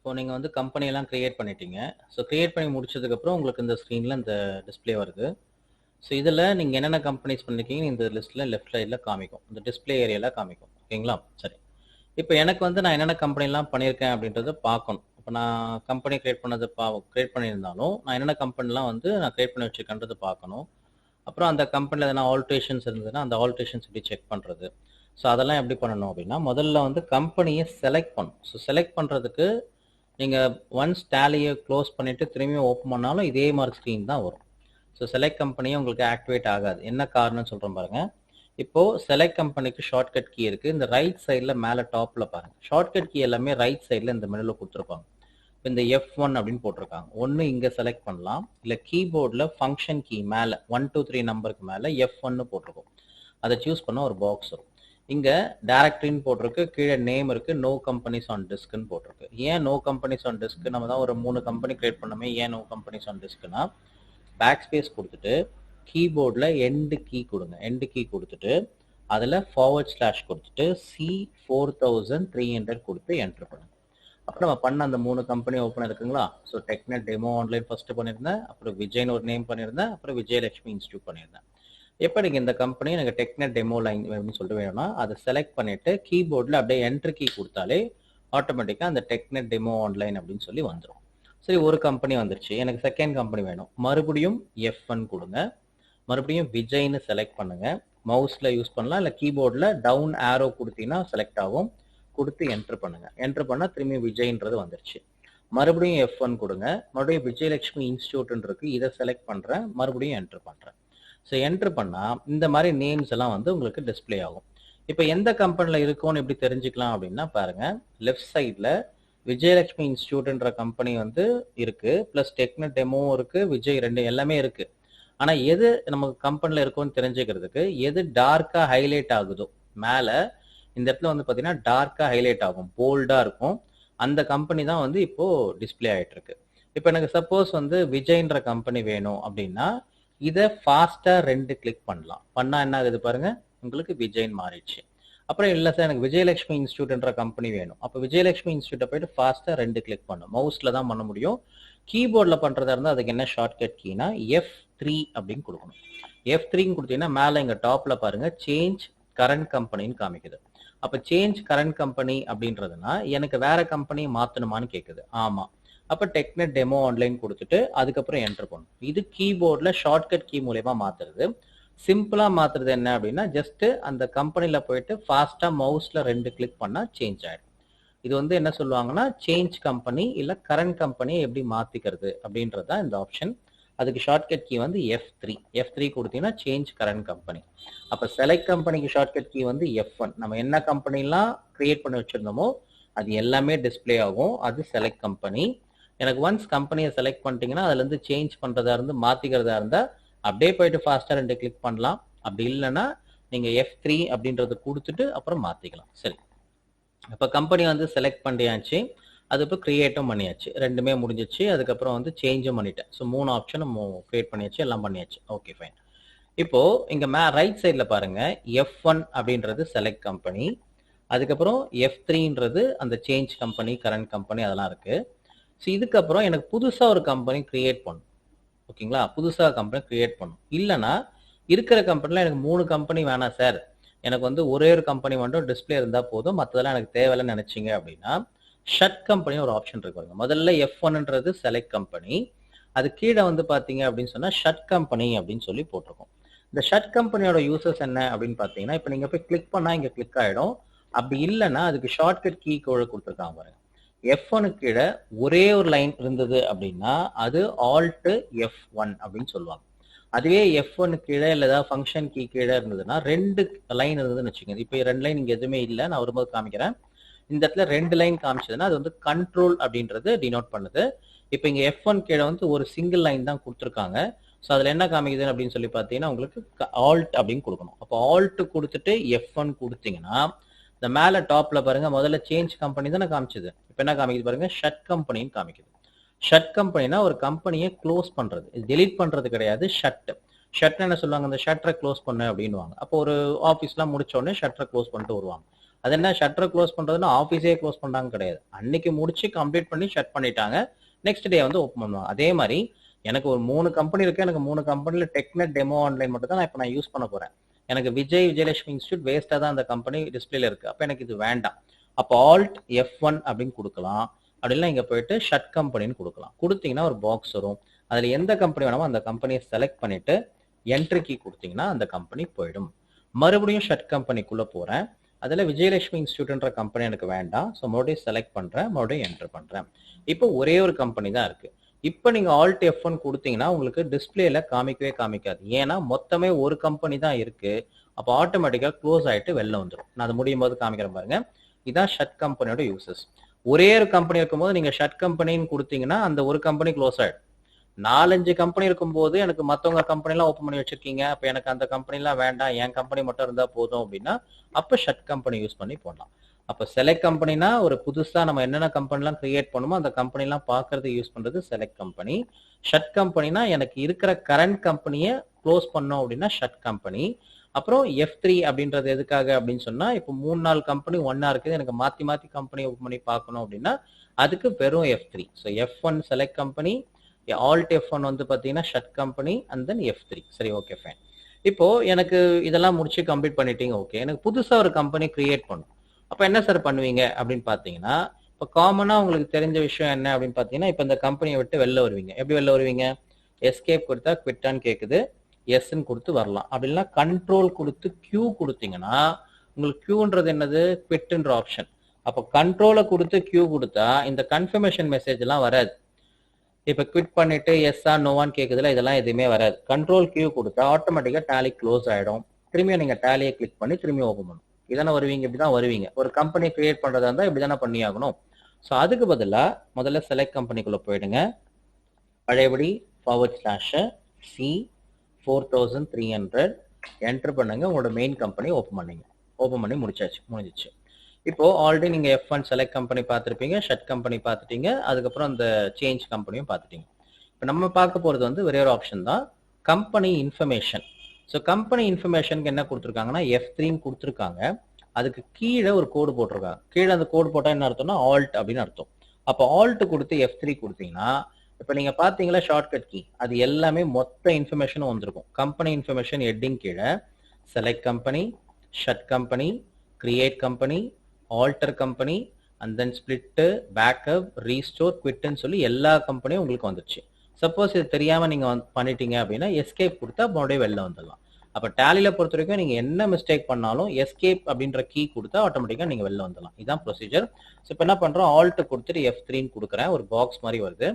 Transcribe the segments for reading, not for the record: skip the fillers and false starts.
இப்போ நீங்க வந்து கம்பெனி எல்லாம் கிரியேட் பண்ணிட்டீங்க. ஸோ கிரியேட் பண்ணி முடிச்சதுக்கப்புறம் உங்களுக்கு இந்த ஸ்க்ரீன்ல இந்த டிஸ்ப்ளே வருது. ஸோ இதில் நீங்கள் என்னென்ன கம்பெனிஸ் பண்ணிருக்கீங்க இந்த லிஸ்ட்டில் லெஃப்ட் சைடில் காமிக்கும். இந்த டிஸ்ப்ளே ஏரியாவில் காமிக்கும். ஓகேங்களா? சரி. இப்போ எனக்கு வந்து நான் என்னென்ன கம்பெனிலாம் பண்ணியிருக்கேன் அப்படின்றத பார்க்கணும். இப்போ நான் கம்பெனி கிரியேட் பண்ணது கிரியேட் பண்ணியிருந்தாலும் நான் என்னென்ன கம்பெனிலாம் வந்து நான் கிரியேட் பண்ணி வச்சிருக்கேன்றது பார்க்கணும். அப்புறம் அந்த கம்பெனியில் எதனா ஆல்ட்ரேஷன்ஸ் இருந்ததுன்னா அந்த ஆல்ட்ரேஷன்ஸ் எப்படி செக் பண்ணுறது. ஸோ அதெல்லாம் எப்படி பண்ணணும் அப்படின்னா முதல்ல வந்து கம்பெனியை செலக்ட் பண்ணணும். ஸோ செலக்ட் பண்ணுறதுக்கு நீங்கள் ஒன்ஸ் டேலியை க்ளோஸ் பண்ணிவிட்டு திரும்பியும் ஓப்பன் பண்ணாலும் இதே மாதிரி ஸ்க்ரீன் தான் வரும். ஸோ செலக்ட் கம்பெனியும் உங்களுக்கு ஆக்டிவேட் ஆகாது. என்ன காரணம்னு சொல்கிறேன் பாருங்கள். இப்போது செலக்ட் கம்பெனிக்கு ஷார்ட்கட் கீ இருக்குது. இந்த ரைட் சைடில் மேலே டாப்பில் பாருங்கள். ஷார்ட்கட் கீ எல்லாமே ரைட் சைடில் இந்த மெனுவில் கொடுத்துருப்பாங்க. இப்போ இந்த F1 அப்படின்னு போட்டிருக்காங்க. ஒன்று இங்கே செலக்ட் பண்ணலாம், இல்லை கீபோர்டில் ஃபங்க்ஷன் கீ மேலே 1 2 3 நம்பருக்கு மேலே F1 போட்டிருக்கோம். அதை சூஸ் பண்ண ஒரு பாக்ஸ் வரும். இங்கே டேரக்டரின்னு போட்டிருக்கு, கீழே நேம் இருக்குது, நோ கம்பெனிஸ் ஆன் டிஸ்க்னு போட்டிருக்கு. ஏன் நோ கம்பெனிஸ் ஆன் டிஸ்க்? நம்ம தான் ஒரு 3 கம்பெனி கிரியேட் பண்ணோமே, ஏன் நோ கம்பெனிஸ் ஆன் டிஸ்க்னா பேக் ஸ்பேஸ் கொடுத்துட்டு கீபோர்டில் எண்டு கீ கொடுங்க. எண்டு கீ கொடுத்துட்டு அதில் // கொடுத்துட்டு C4300 கொடுத்து என்ட்ரு பண்ணுங்க. அப்புறம் நம்ம பண்ண அந்த 3 கம்பெனி ஓப்பன் இருக்குங்களா? ஸோ டெக்னெட் டெமோ ஆன்லைன் ஃபர்ஸ்ட் பண்ணியிருந்தேன், அப்புறம் விஜய்னு ஒரு நேம் பண்ணியிருந்தேன், அப்புறம் விஜயலட்சுமி இன்ஸ்டியூட் பண்ணியிருந்தேன். எப்போ நீங்கள் இந்த கம்பெனி எனக்கு டெக்னெட் டெமோ லைன் அப்படின்னு சொல்லிட்டு வேணும்னா அதை செலக்ட் பண்ணிவிட்டு கீபோர்டில் அப்படியே என்ட்ரு கீ கொடுத்தாலே ஆட்டோமேட்டிக்காக அந்த டெக்னெட் டெமோ ஆன்லைன் அப்படின்னு சொல்லி வந்துடும். சரி, ஒரு கம்பெனி வந்துருச்சு. எனக்கு செகண்ட் கம்பெனி வேணும். மறுபடியும் F1 கொடுங்க. மறுபடியும் விஜய்னு செலக்ட் பண்ணுங்கள். மவுஸில் யூஸ் பண்ணலாம், இல்லை கீபோர்டில் டவுன் ஆரோ கொடுத்தீங்கன்னா செலக்ட் ஆகும். கொடுத்து என்ட்ரு பண்ணுங்கள். என்ட்ரு பண்ணால் திரும்பி விஜய்ன்றது வந்துருச்சு. மறுபடியும் F1 கொடுங்க. மறுபடியும் விஜயலட்சுமி இன்ஸ்டியூட்னு இருக்குது, இதை செலக்ட் பண்ணுறேன். மறுபடியும் என்ட்ரு பண்ணுறேன். ஸோ என்ட்ரு பண்ணால் இந்த மாதிரி நேம்ஸ் எல்லாம் வந்து உங்களுக்கு டிஸ்பிளே ஆகும். இப்போ எந்த கம்பெனியில் இருக்கும்னு எப்படி தெரிஞ்சுக்கலாம் அப்படின்னா பாருங்கள், லெஃப்ட் சைடில் விஜயலட்சுமி இன்ஸ்டியூட்ன்ற கம்பெனி வந்து இருக்குது, ப்ளஸ் டெக்னெட் டெமோவும் இருக்குது, விஜய் 2 எல்லாமே இருக்குது. ஆனால் எது நமக்கு கம்பெனியில் இருக்கும்னு தெரிஞ்சுக்கிறதுக்கு எது டார்க்காக ஹைலைட் ஆகுதோ மேலே இந்த இடத்துல வந்து பார்த்தீங்கன்னா டார்க்காக ஹைலைட் ஆகும், போல்டாக இருக்கும். அந்த கம்பெனி தான் வந்து இப்போது டிஸ்பிளே ஆகிட்டு இருக்கு. இப்போ எனக்கு சப்போஸ் வந்து விஜய்ன்ற கம்பெனி வேணும் அப்படின்னா இதை ஃபாஸ்ட்டாக 2 கிளிக் பண்ணலாம். பண்ணால் என்ன ஆகுது பாருங்க, உங்களுக்கு விஜய்ன்னு மாறிடுச்சு. அப்புறம் இல்லை சார் எனக்கு விஜயலட்சுமி இன்ஸ்டியூட்ன்ற கம்பெனி வேணும், அப்போ விஜயலட்சுமி இன்ஸ்டியூட்டை போயிட்டு ஃபாஸ்ட்டாக 2 கிளிக் பண்ணும். மவுஸில் தான் பண்ண முடியும். கீபோர்டில் பண்ணுறதா இருந்தால் அதுக்கு என்ன ஷார்ட்கட் கீனா F3 அப்படின்னு கொடுக்கணும். F3ன்னு கொடுத்தீங்கன்னா மேலே இங்கே டாப்பில் பாருங்கள் சேஞ்ச் கரண்ட் கம்பெனின்னு காமிக்குது. அப்போ சேஞ்ச் கரண்ட் கம்பெனி அப்படின்றதுனா எனக்கு வேற கம்பெனி மாற்றணுமான்னு கேட்குது. ஆமாம். அப்போ டெக்னெட் டெமோ ஆன்லைன் கொடுத்துட்டு அதுக்கப்புறம் என்ட்ரு பண்ணணும். இது கீபோர்டில் ஷார்ட்கட் கீ மூலயமா மாற்றுறது. சிம்பிளாக மாற்றுறது என்ன அப்படின்னா ஜஸ்ட்டு அந்த கம்பெனியில் போயிட்டு ஃபாஸ்ட்டாக மவுஸில் 2 கிளிக் பண்ணால் சேஞ்ச் ஆகிடும். இது வந்து என்ன சொல்லுவாங்கன்னா சேஞ்ச் கம்பெனி இல்லை கரண்ட் கம்பெனியை எப்படி மாற்றிக்கிறது அப்படின்றது தான் இந்த ஆப்ஷன். அதுக்கு ஷார்ட்கட் கீ வந்து F3 கொடுத்தீங்கன்னா சேஞ்ச் கரண்ட் கம்பெனி. அப்போ செலக்ட் கம்பெனிக்கு ஷார்ட்கட் கீ வந்து F1. நம்ம என்ன கம்பெனிலாம் கிரியேட் பண்ணி வச்சுருந்தோமோ அது எல்லாமே டிஸ்பிளே ஆகும். அது செலக்ட் கம்பெனி. எனக்கு ஒன்ஸ் கம்பெனியை செலக்ட் பண்ணிட்டீங்கன்னா அதுலேருந்து சேஞ்ச் பண்ணுறதா இருந்து மாற்றிக்கிறதா இருந்தால் அப்படியே போயிட்டு ஃபாஸ்ட்டாக 2 கிளிக் பண்ணலாம். அப்படி இல்லைன்னா நீங்கள் F3 அப்படின்றத கொடுத்துட்டு அப்புறம் மாற்றிக்கலாம். சரி, இப்போ கம்பெனி வந்து செலக்ட் பண்ணியாச்சு, அது இப்போ க்ரியேட்டும் பண்ணியாச்சு, 2மே முடிஞ்சிச்சு. அதுக்கப்புறம் வந்து சேஞ்சும் பண்ணிட்டேன். ஸோ 3 ஆப்ஷனும் க்ரியேட் பண்ணியாச்சு, எல்லாம் பண்ணியாச்சு. Okay fine. இப்போது இங்கே ரைட் சைடில் பாருங்கள், F1 அப்படின்றது செலக்ட் கம்பெனி, அதுக்கப்புறம் F3ன்றது அந்த சேஞ்ச் கம்பெனி கரண்ட் கம்பெனி அதெல்லாம் இருக்குது. ஸோ இதுக்கப்புறம் எனக்கு புதுசாக ஒரு கம்பெனி க்ரியேட் பண்ணும். ஓகேங்களா? புதுசாக கம்பெனி க்ரியேட் பண்ணும். இல்லைனா இருக்கிற கம்பெனியில் எனக்கு 3 கம்பெனி வேணாம் சார், எனக்கு வந்து ஒரே ஒரு கம்பெனி மட்டும் டிஸ்பிளே இருந்தால் போதும், மற்றதெல்லாம் எனக்கு தேவையில்லைன்னு நினச்சிங்க அப்படின்னா ஷட் கம்பெனி ஒரு ஆப்ஷன் இருக்கு. முதல்ல F1ன்றது செலக்ட் கம்பெனி, அது கீழே வந்து பார்த்தீங்க அப்படின்னு சொன்னால் ஷட் கம்பெனி அப்படின்னு சொல்லி போட்டிருக்கோம். இந்த ஷட் கம்பெனியோட யூசஸ் என்ன அப்படின்னு பார்த்தீங்கன்னா இப்போ நீங்கள் போய் கிளிக் பண்ணால் இங்கே கிளிக் ஆகிடும். அப்படி இல்லைன்னா அதுக்கு ஷார்ட்கட் கீ கொடுத்துருக்காங்க பாருங்க. F1 கீழே ஒரே ஒரு லைன் இருந்தது அப்படின்னா அது Alt F1 அப்படின்னு சொல்லுவாங்க. அதுவே F1 கீழே இல்லை ஏதாவது ஃபங்க்ஷன் கீ கீழே இருந்ததுன்னா 2 லைன் இருந்ததுன்னு வச்சுக்கோங்க. இப்போ 2 லைன் இங்கே எதுவுமே இல்லை, நான் வரும்போது காமிக்கிறேன். இந்த இடத்துல 2 லைன் காமிச்சதுன்னா அது வந்து கண்ட்ரோல் அப்படின்றது டினோட் பண்ணுது. இப்போ இங்கே F1 கீழே வந்து ஒரு சிங்கிள் லைன் தான் கொடுத்துருக்காங்க. ஸோ அதில் என்ன காமிக்குது அப்படின்னு சொல்லி பார்த்தீங்கன்னா உங்களுக்கு Alt அப்படின்னு கொடுக்கணும். அப்போ Alt கொடுத்துட்டு F1 கொடுத்தீங்கன்னா இந்த மேலே டாப்பில் பாருங்கள், முதல்ல சேஞ்ச் கம்பெனி தானே காமிச்சது, இப்போ என்ன காமிக்குது பாருங்கள், ஷட் கம்பெனின்னு காமிக்குது. ஷட் கம்பெனினா ஒரு கம்பெனியை க்ளோஸ் பண்ணுறது, டெலீட் பண்ணுறது கிடையாது. ஷட் என்ன சொல்லுவாங்க, அந்த ஷட்டரை க்ளோஸ் பண்ணு அப்படின்வாங்க. அப்போ ஒரு ஆஃபீஸ்லாம் முடிச்ச உடனே ஷட்டரை க்ளோஸ் பண்ணிட்டு வருவாங்க. அது என்ன ஷட்டரை க்ளோஸ் பண்றதுன்னா ஆஃபீஸே க்ளோஸ் பண்ணாங்க கிடையாது. அன்னைக்கு முடிச்சு கம்ப்ளீட் பண்ணி ஷட் பண்ணிட்டாங்க. நெக்ஸ்ட் டே வந்து ஓப்பன் பண்ணுவாங்க. அதே மாதிரி எனக்கு ஒரு 3 கம்பெனி இருக்கு. எனக்கு 3 கம்பெனில டெக்நெட் டெமோ ஆன்லைன் மட்டும் தான் நான் யூஸ் பண்ண போறேன். எனக்கு விஜயலட்சுமி இன்ஸ்டியூட் வேஸ்டா தான் அந்த கம்பெனி டிஸ்பிளேல இருக்கு. அப்ப எனக்கு இது வேண்டாம். அப்போ ஆல்ட் F1 அப்படின்னு கொடுக்கலாம். அப்படின்னா இங்க போயிட்டு ஷட் கம்பெனின்னு கொடுக்கலாம். கொடுத்தீங்கன்னா ஒரு பாக்ஸ் வரும். அதுல எந்த கம்பெனி வேணுமோ அந்த கம்பெனியை செலக்ட் பண்ணிட்டு என்ட்ரி கீ கொடுத்தீங்கன்னா அந்த கம்பெனி போயிடும். மறுபடியும் ஷட் கம்பெனிக்குள்ள போறேன். அதுல விஜயலட்சுமி இன்ஸ்டியூட்ன்ற கம்பெனி எனக்கு வேண்டாம். ஸோ மறுபடியும் செலக்ட் பண்றேன், மறுபடியும் என்டர் பண்றேன். இப்போ ஒரே ஒரு கம்பெனி தான் இருக்கு. இப்போ நீங்க ஆல்ட் F1 கொடுத்தீங்கன்னா உங்களுக்கு டிஸ்பிளேல காமிக்கவே காமிக்காது. ஏன்னா மொத்தமே ஒரு கம்பெனி தான் இருக்கு. அப்போ ஆட்டோமேட்டிக்கா க்ளோஸ் ஆயிட்டு வெளில வந்துடும். நான் அது முடியும் போது காமிக்கிறேன் பாருங்க. இதான் ஷட் கம்பெனியோட யூசஸ். ஒரே ஒரு கம்பெனி இருக்கும்போது நீங்க ஷட் கம்பெனின்னு கொடுத்தீங்கன்னா அந்த ஒரு கம்பெனி க்ளோஸ் ஆயிடும். 4-5 கம்பெனி இருக்கும்போது எனக்கு மற்றவங்க கம்பெனிலாம் ஓப்பன் பண்ணி வச்சிருக்கீங்க, அப்போ எனக்கு அந்த கம்பெனிலாம் வேண்டாம், என் கம்பெனி மட்டும் இருந்தால் போதும் அப்படின்னா அப்போ ஷட் கம்பெனி யூஸ் பண்ணி போடலாம். அப்போ செலக்ட் கம்பெனினா ஒரு புதுசாக நம்ம என்னென்ன கம்பெனிலாம் கிரியேட் பண்ணுமோ அந்த கம்பெனிலாம் பார்க்கறது யூஸ் பண்ணுறது செலக்ட் கம்பெனி. ஷட் கம்பெனினா எனக்கு இருக்கிற கரண்ட் கம்பெனியை க்ளோஸ் பண்ணோம் அப்படின்னா ஷட் கம்பெனி. அப்புறம் F3 அப்படின்றது எதுக்காக அப்படின்னு சொன்னா இப்போ 3-4 கம்பெனி ஒன்னா இருக்குது, எனக்கு மாத்தி மாத்தி கம்பெனி ஓப்பன் பண்ணி பார்க்கணும் அப்படின்னா அதுக்கு வெறும் F3. So F1 select company, alt F1 வந்து பார்த்தீங்கன்னா shut company and then F3. சரி, ஓகே ஃபைன். இப்போ எனக்கு இதெல்லாம் முடிச்சு கம்ப்ளீட் பண்ணிட்டீங்க. ஓகே, எனக்கு புதுசாக ஒரு கம்பெனி கிரியேட் பண்ணும். அப்போ என்ன சார் பண்ணுவீங்க அப்படின்னு பார்த்தீங்கன்னா இப்போ காமனாக உங்களுக்கு தெரிஞ்ச விஷயம் என்ன அப்படின்னு பார்த்தீங்கன்னா இப்போ இந்த கம்பெனியை விட்டு வெளில வருவீங்க. எப்படி வெளில வருவீங்க? எஸ்கேப் கொடுத்தா குவிட்டான்னு கேட்குது, எஸ்ன்னு கொடுத்து வரலாம். அப்படி இல்லைன்னா கண்ட்ரோல் கொடுத்து கியூ கொடுத்தீங்கன்னா உங்களுக்கு கியூன்றது என்னது? குவிட்ன்ற ஆப்ஷன். அப்போ கண்ட்ரோலை கொடுத்து கியூ கொடுத்தா இந்த கன்ஃபர்மேஷன் மெசேஜ் எல்லாம் வராது. இப்போ குவிட் பண்ணிட்டு எஸ்ஸா நோவான்னு கேட்குதுல, இதெல்லாம் எதுவுமே வராது. கண்ட்ரோல் கியூ கொடுத்தா ஆட்டோமேட்டிக்காக டேலி க்ளோஸ் ஆகிடும். திரும்பியும் நீங்கள் டேலியை கிளிக் பண்ணி திரும்பி ஓப்பன் பண்ணணும். இதானே வருவீங்க, இப்படி தான் வருவீங்க. ஒரு கம்பெனி கிரியேட் பண்ணுறதா இருந்தால் இப்படி தானே பண்ணி ஆகணும். ஸோ அதுக்கு பதிலாக முதல்ல செலக்ட் கம்பெனிக்குள்ளே போயிடுங்க. பழையபடி /C4300 என்டர் பண்ணுங்க. உங்களோட மெயின் கம்பெனி ஓப்பன் பண்ணி முடிஞ்சிச்சு. இப்போ ஆல்ரெடி நீங்க F1 செலக்ட் கம்பெனி பார்த்துருப்பீங்க, ஷட் கம்பெனி பார்த்துட்டீங்க, அதுக்கப்புறம் அந்த சேஞ்ச் கம்பெனியும் பார்த்துட்டீங்க. இப்போ நம்ம பார்க்க போறது வந்து ஒரே ஒரு ஆப்ஷன் தான், கம்பெனி இன்ஃபர்மேஷன். ஸோ கம்பெனி இன்ஃபர்மேஷனுக்கு என்ன கொடுத்துருக்காங்கன்னா F3 கொடுத்துருக்காங்க. அதுக்கு கீழே ஒரு கோடு போட்டிருக்காங்க. கீழே அந்த கோடு போட்டால் என்ன அர்த்தம்னா ஆல்ட் அப்படின்னு அர்த்தம். அப்போ ஆல்ட் கொடுத்து F3 கொடுத்தீங்கன்னா இப்போ நீங்க பாத்தீங்களா ஷார்ட்கட் கீ, அது எல்லாமே மொத்த இன்ஃபர்மேஷனும் வந்திருக்கும். கம்பெனி இன்ஃபர்மேஷன் ஹெட்டிங் கீழே select company, shut company, create company, alter company and then split, backup, restore, குவிட்னு சொல்லி எல்லா கம்பெனியும் உங்களுக்கு வந்துருச்சு. சப்போஸ் இது தெரியாம நீங்க பண்ணிட்டீங்க அப்படின்னா எஸ்கேப் கொடுத்தா மறுபடியும் வெளில வந்துடலாம். அப்போ டேலியில பொறுத்த வரைக்கும் நீங்க என்ன மிஸ்டேக் பண்ணாலும் எஸ்கேப் அப்படின்ற கீ கொடுத்தா ஆட்டோமேட்டிக்கா நீங்க வெளில வந்துடலாம். இதுதான் ப்ரொசீஜர். ஸோ இப்போ என்ன பண்றோம், ஆல்ட் கொடுத்துட்டு F3 கொடுக்குறேன். ஒரு பாக்ஸ் மாதிரி வருது.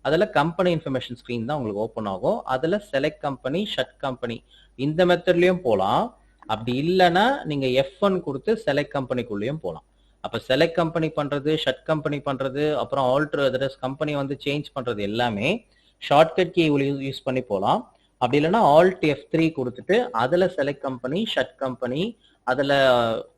அதில் கம்பெனி இன்ஃபர்மேஷன் ஸ்க்ரீன் தான் உங்களுக்கு ஓப்பன் ஆகும். அதில் செலக்ட் கம்பெனி, ஷட் கம்பெனி இந்த மெத்தட்லையும் போகலாம். அப்படி இல்லைன்னா நீங்கள் F1 கொடுத்து செலக்ட் கம்பெனிக்குள்ளேயும் போகலாம். அப்போ செலக்ட் கம்பெனி பண்ணுறது, ஷட் கம்பெனி பண்ணுறது, அப்புறம் ஆல்டர் அதர்ஸ் கம்பெனி வந்து சேஞ்ச் பண்ணுறது எல்லாமே ஷார்ட்கட் கீ யூஸ் பண்ணி போகலாம். அப்படி இல்லைன்னா ஆல்ட் F3 கொடுத்துட்டு அதில் செலக்ட் கம்பெனி, ஷட் கம்பெனி, அதில்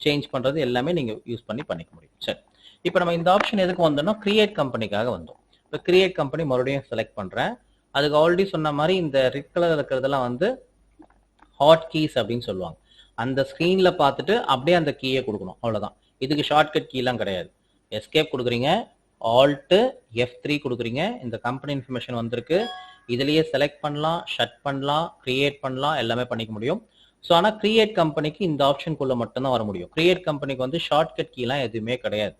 சேஞ்ச் பண்ணுறது எல்லாமே நீங்கள் யூஸ் பண்ணி பண்ணிக்க முடியும். சரி, இப்போ நம்ம இந்த ஆப்ஷன் எதுக்கு வந்தோம்னா கிரியேட் கம்பெனிக்காக வந்தோம். இப்போ கிரியேட் கம்பெனி மறுபடியும் செலக்ட் பண்ணுறேன். அதுக்கு ஆல்ரெடி சொன்ன மாதிரி இந்த ரெட் கலர் இருக்கிறதெல்லாம் வந்து ஹாட் கீஸ் அப்படின்னு சொல்லுவாங்க. அந்த ஸ்க்ரீனில் பார்த்துட்டு அப்படியே அந்த கீயை கொடுக்கணும், அவ்வளோதான். இதுக்கு ஷார்ட்கட் கீலாம் கிடையாது. எஸ்கேப் கொடுக்குறீங்க, ஆல்ட்டு F3 கொடுக்குறீங்க, இந்த கம்பெனி இன்ஃபர்மேஷன் வந்திருக்கு. இதுலேயே செலக்ட் பண்ணலாம், ஷட் பண்ணலாம், கிரியேட் பண்ணலாம், எல்லாமே பண்ணிக்க முடியும். ஸோ ஆனால் கிரியேட் கம்பெனிக்கு இந்த ஆப்ஷனுக்குள்ளே மட்டும்தான் வர முடியும். கிரியேட் கம்பெனிக்கு வந்து ஷார்ட்கட் கீலாம் எதுவுமே கிடையாது.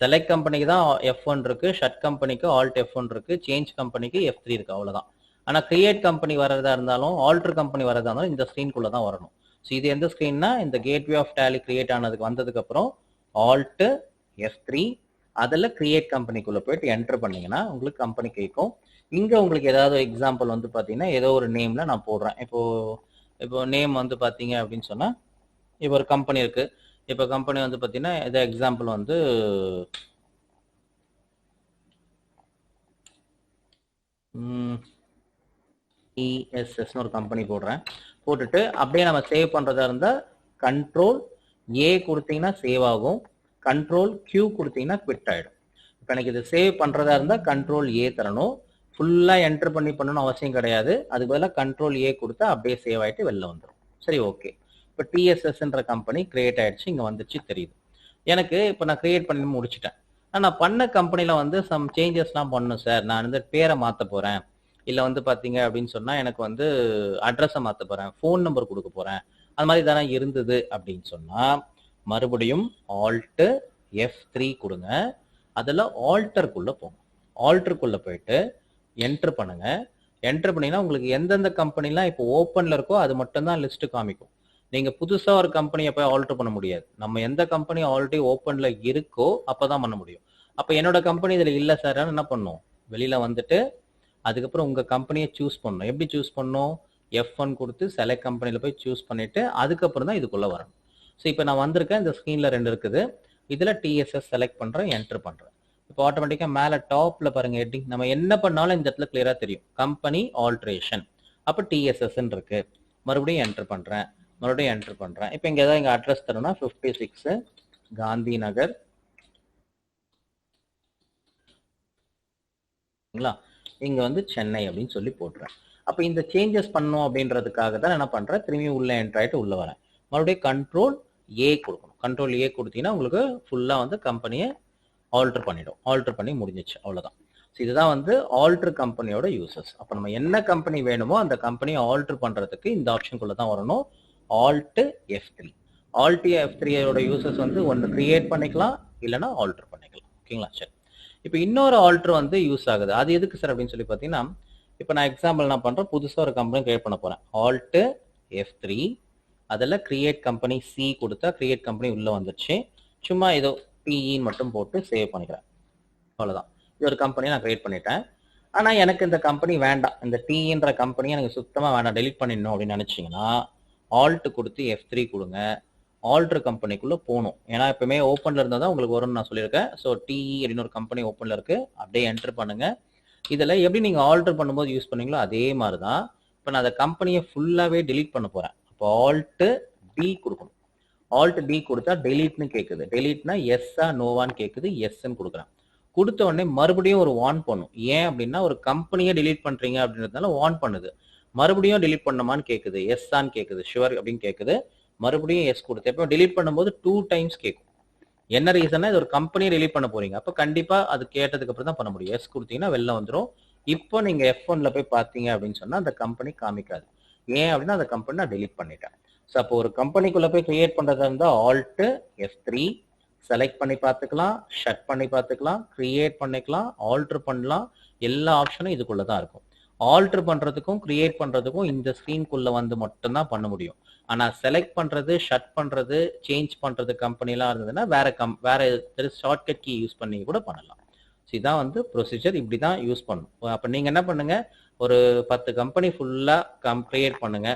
செலக்ட் கம்பெனிக்கு தான் F1 இருக்கு, ஷட் கம்பெனிக்கு ஆல்ட் F1 இருக்கு, சேஞ்ச் கம்பெனிக்கு F3 இருக்கு, அவ்வளவுதான். ஆனா கிரியேட் கம்பெனி வரதா இருந்தாலும் ஆல்டர் கம்பெனி வரதா இருந்தாலும் இந்த ஸ்கிரீனுக்குள்ள தான் வரணும். ஸோ இது எந்த ஸ்கிரீன்னா இந்த கேட்வே ஆஃப் டேலி கிரியேட் ஆனதுக்கு வந்ததுக்கு அப்புறம் ஆல்ட் F3 அதில் கிரியேட் கம்பெனிக்குள்ள போயிட்டு என்டர் பண்ணீங்கன்னா உங்களுக்கு கம்பெனி கேட்கும். இங்க உங்களுக்கு ஏதாவது எக்ஸாம்பிள் வந்து பாத்தீங்கன்னா ஏதோ ஒரு நேம்ல நான் போடுறேன். இப்போ நேம் வந்து பாத்தீங்க அப்படின்னு சொன்னா இப்போ ஒரு கம்பெனி இருக்கு. இப்போ கம்பெனி வந்து பார்த்தீங்கன்னா இதை எக்ஸாம்பிள் வந்து ESSன்னு ஒரு கம்பெனி போடுறேன். போட்டுட்டு அப்படியே நம்ம சேவ் பண்ணுறதா இருந்தால் கண்ட்ரோல் A கொடுத்தீங்கன்னா சேவ் ஆகும், கண்ட்ரோல் Q கொடுத்தீங்கன்னா குவிட் ஆகிடும். இப்போ எனக்கு இது சேவ் பண்ணுறதா இருந்தால் கண்ட்ரோல் A தரணும். ஃபுல்லாக என்டர் பண்ணணும்னு அவசியம் கிடையாது. அதுக்கு பதிலாக கண்ட்ரோல் A கொடுத்தா அப்படியே சேவ் ஆகிட்டு வெளில வந்துடும். சரி, ஓகே. இப்போ TSSன்ற கம்பெனி கிரியேட் ஆயிடுச்சு, இங்கே வந்துச்சு தெரியுது. எனக்கு இப்போ நான் கிரியேட் பண்ணி முடிச்சிட்டேன். நான் பண்ண கம்பெனில வந்து சம் சேஞ்சஸ்லாம் பண்ணணும் சார். நான் வந்து பேரை மாத்த போறேன். இல்ல வந்து பார்த்தீங்க அப்படின்னு சொன்னா, எனக்கு வந்து அட்ரஸ மாத்த போறேன். ஃபோன் நம்பர் குடுக்க போறேன். அது மாரி தானே இருந்தது அப்படின்னு சொன்னா, மறுபடியும் ஆல்ட் F3 குடுங்க. அதுல ஆல்டர்க்குள்ள போங்க. ஆல்டர்க்குள்ள போயிட்டு என்டர் பண்ணுங்க. என்டர் பண்ணீங்கன்னா உங்களுக்கு எந்தெந்த கம்பெனிலாம் இப்போ ஓப்பன்ல இருக்கோ அது மட்டும் தான் லிஸ்ட் காமிக்கும். நீங்க புதுசா ஒரு கம்பெனியை போய் ஆல்டர் பண்ண முடியாது. நம்ம எந்த கம்பெனி ஆல்ரெடி ஓப்பன்ல இருக்கோ அப்பதான் பண்ண முடியும். அப்ப என்னோட கம்பெனி இதுல இல்ல சார் என்ன பண்ணும்? வெளியில வந்துட்டு அதுக்கப்புறம் உங்க கம்பெனியை சூஸ் பண்ணணும். எப்படி சூஸ் பண்ணணும்? F1 கொடுத்து செலக்ட் கம்பெனில போய் சூஸ் பண்ணிட்டு அதுக்கப்புறம் தான் இதுக்குள்ள வரணும். ஸோ இப்போ நான் வந்திருக்கேன். இந்த ஸ்க்ரீன்ல 2 இருக்குது. இதுல TSS செலக்ட் பண்றேன், என்டர் பண்றேன். இப்போ ஆட்டோமேட்டிக்கா மேல டாப்ல பாருங்க ஹெட்டிங். நம்ம என்ன பண்ணாலும் இந்த இடத்துல கிளியரா தெரியும். Company alteration. அப்ப TSS இருக்கு. மறுபடியும் என்டர் பண்றேன். மறுபடியும் என்டர் பண்றேன். இப்போ இங்க ஏதாவது இங்க அட்ரஸ் தரணும்னா 56 காந்தி நகர். இங்க வந்து சென்னை அப்படின்னு சொல்லி போட்டுறேன். அப்ப இந்த சேஞ்சஸ் பண்ணணும் அப்படின்றதுக்காக தான் என்ன பண்றேன், திரும்பி உள்ள என்டர் ஆயிட்டு உள்ள வரேன். மறுபடியும் கண்ட்ரோல் ஏ கொடுக்கணும். கண்ட்ரோல் ஏ கொடுத்தீங்கன்னா உங்களுக்கு ஃபுல்லா வந்து கம்பெனியை ஆல்டர் பண்ணிடும். ஆல்டர் பண்ணி முடிஞ்சிச்சு, அவ்வளவுதான். இதுதான் வந்து ஆல்டர் கம்பெனியோட யூசஸ். அப்ப நம்ம என்ன கம்பெனி வேணுமோ அந்த கம்பெனியை ஆல்டர் பண்றதுக்கு இந்த ஆப்ஷனுக்குள்ள தான் வரணும். Alt F3. ஆல்ட் F3யோட யூசஸ் வந்து ஒன்னு கிரியேட் பண்ணிக்கலாம், இல்லைன்னா ஆல்டர் பண்ணிக்கலாம். ஓகேங்களா? சரி. இப்போ இன்னொரு ஆல்டர் வந்து யூஸ் ஆகுது. அது எதுக்கு சார் அப்படின்னு சொல்லி பார்த்தீங்கன்னா, இப்போ நான் எக்ஸாம்பிள் என்ன பண்றேன், புதுசாக ஒரு கம்பெனி கிரியேட் பண்ண போறேன். ஆல்ட் F3 அதில் கிரியேட் கம்பெனி சி கொடுத்தா கிரியேட் கம்பெனி உள்ள வந்துருச்சு. சும்மா ஏதோ பிஇன்னு மட்டும் போட்டு சேவ் பண்ணிக்கிறேன். அவ்வளோதான். இது ஒரு கம்பெனியை நான் கிரியேட் பண்ணிட்டேன். ஆனால் எனக்கு இந்த கம்பெனி வேண்டாம், இந்த டின்ற கம்பெனி எனக்கு சுத்தமாக வேண்டாம், டெலிட் பண்ணிடணும் அப்படின்னு நினச்சிங்கன்னா ஆல்ட் கொடுத்து F3 கொடுங்க. ஆல்டர் கம்பெனிக்குள்ள போகணும். ஏன்னா எப்பவுமே ஓப்பன்ல இருந்தால் தான் உங்களுக்கு வரும்னு நான் சொல்லியிருக்கேன். ஸோ டிஇ அப்படின்னு ஒரு கம்பெனி ஓப்பன்ல இருக்கு, அப்படியே என்டர் பண்ணுங்க. இதில் எப்படி நீங்கள் ஆல்டர் பண்ணும்போது யூஸ் பண்ணீங்களோ அதே மாதிரி தான் இப்போ நான் அந்த கம்பெனியை ஃபுல்லாகவே டெலீட் பண்ண போகிறேன். அப்போ ஆல்ட் டி கொடுக்கணும். ஆல்ட் டி கொடுத்தா டெலீட்னு கேட்குது. டெலீட்னா எஸ்ஸா நோவான்னு கேட்குது. எஸ்ன்னு கொடுக்குறேன். கொடுத்த உடனே மறுபடியும் ஒரு வார்ன் பண்ணும். ஏன் அப்படின்னா ஒரு கம்பெனியை டெலீட் பண்ணுறீங்க அப்படின்றதுனால வார்ன் பண்ணுது. மறுபடியும் டெலீட் பண்ணுமான்னு கேட்குது. எஸ்ஸான்னு கேட்குது. ஷுவர் அப்படின்னு கேட்குது. மறுபடியும் எஸ் கொடுத்து எப்போ டெலீட் பண்ணும்போது 2 டைம்ஸ் கேட்கும். என்ன ரீசன்னா இது ஒரு கம்பெனியை டெலீட் பண்ண போறீங்க. அப்போ கண்டிப்பா அது கேட்டதுக்கு அப்புறம் தான் பண்ண முடியும். எஸ் கொடுத்தீங்கன்னா வெளில வந்துடும். இப்போ நீங்க F1ல போய் பார்த்தீங்க அப்படின்னு சொன்னா அந்த கம்பெனி காமிக்காது. ஏன் அப்படின்னா அந்த கம்பெனி நான் டெலீட் பண்ணிட்டேன். ஸோ அப்போ ஒரு கம்பெனிக்குள்ள போய் கிரியேட் பண்றதா இருந்தா ஆல்ட் F3 செலக்ட் பண்ணி பார்த்துக்கலாம், ஷட் பண்ணி பார்த்துக்கலாம், கிரியேட் பண்ணிக்கலாம், ஆல்டர் பண்ணலாம். எல்லா ஆப்ஷனும் இதுக்குள்ள தான் இருக்கும். ஆல்டர் பண்றதுக்கும் கிரியேட் பண்றதுக்கும் இந்த ஸ்கிரீன்குள்ள வந்து மட்டும்தான் பண்ண முடியும். ஆனா செலக்ட் பண்றது, ஷட் பண்றது, சேஞ்ச் பண்றது கம்பெனிலாம் இருந்ததுன்னா வேற ஷார்ட்கட் கீ யூஸ் பண்ணி கூட பண்ணலாம். இதான் வந்து ப்ரொசீஜர். இப்படி தான் யூஸ் பண்ணணும். அப்போ நீங்க என்ன பண்ணுங்க, ஒரு 10 கம்பெனி ஃபுல்லா கிரியேட் பண்ணுங்க.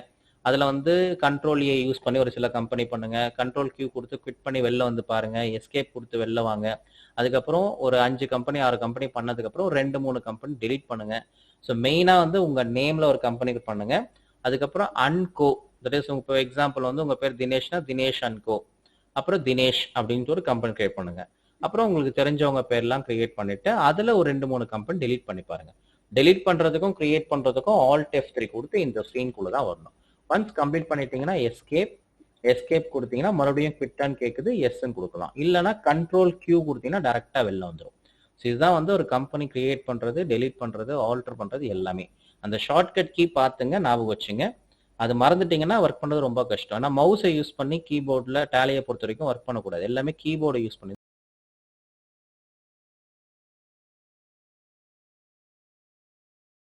அதுல வந்து கண்ட்ரோல் ஏ யூஸ் பண்ணி ஒரு சில கம்பெனி பண்ணுங்க. கண்ட்ரோல் கியூ கொடுத்து குவிட் பண்ணி வெளில வந்து பாருங்க. எஸ்கேப் கொடுத்து வெளில வாங்க. அதுக்கப்புறம் ஒரு 5 கம்பெனி 6 கம்பெனி பண்ணதுக்கப்புறம் 2-3 கம்பெனி டெலீட் பண்ணுங்க. ஸோ மெயினாக வந்து உங்க நேம்ல ஒரு கம்பெனிக்கு பண்ணுங்க. அதுக்கப்புறம் அன்கோ, தட் இஸ் இப்போ எக்ஸாம்பிள் வந்து உங்க பேர் தினேஷ்னா தினேஷ் அன்கோ, அப்புறம் தினேஷ் அப்படின்ட்டு ஒரு கம்பெனி கிரியேட் பண்ணுங்க. அப்புறம் உங்களுக்கு தெரிஞ்சவங்க பேர்லாம் கிரியேட் பண்ணிட்டு அதுல ஒரு 2-3 கம்பெனி டெலீட் பண்ணி பாருங்க. டெலீட் பண்றதுக்கும் கிரியேட் பண்றதுக்கும் ஆல்ட் F3 கொடுத்து இந்த ஸ்க்ரீன்குள்ள தான் வரணும். ஒன்ஸ் கம்ப்ளீட் பண்ணிட்டீங்கன்னா எஸ்கேப் கொடுத்தீங்கன்னா மறுபடியும் குவிட்டான்னு கேட்குது, எஸ்ன்னு கொடுக்கலாம். இல்லைன்னா கண்ட்ரோல் கியூ கொடுத்தீங்கன்னா டைரக்டா வெளில வந்துடும். ஸோ இதுதான் வந்து ஒரு கம்பெனி கிரியேட் பண்றது, டெலீட் பண்றது, ஆல்டர் பண்றது எல்லாமே. அந்த ஷார்ட்கட் கீ பார்த்துங்க, ஞாபகம் வச்சுங்க. அது மறந்துட்டீங்கன்னா ஒர்க் பண்றது ரொம்ப கஷ்டம். ஆனால் மவுஸை யூஸ் பண்ணி கீபோர்டில் டேலியை பொறுத்த வரைக்கும் ஒர்க் பண்ணக்கூடாது. எல்லாமே கீபோர்டை யூஸ் பண்ணி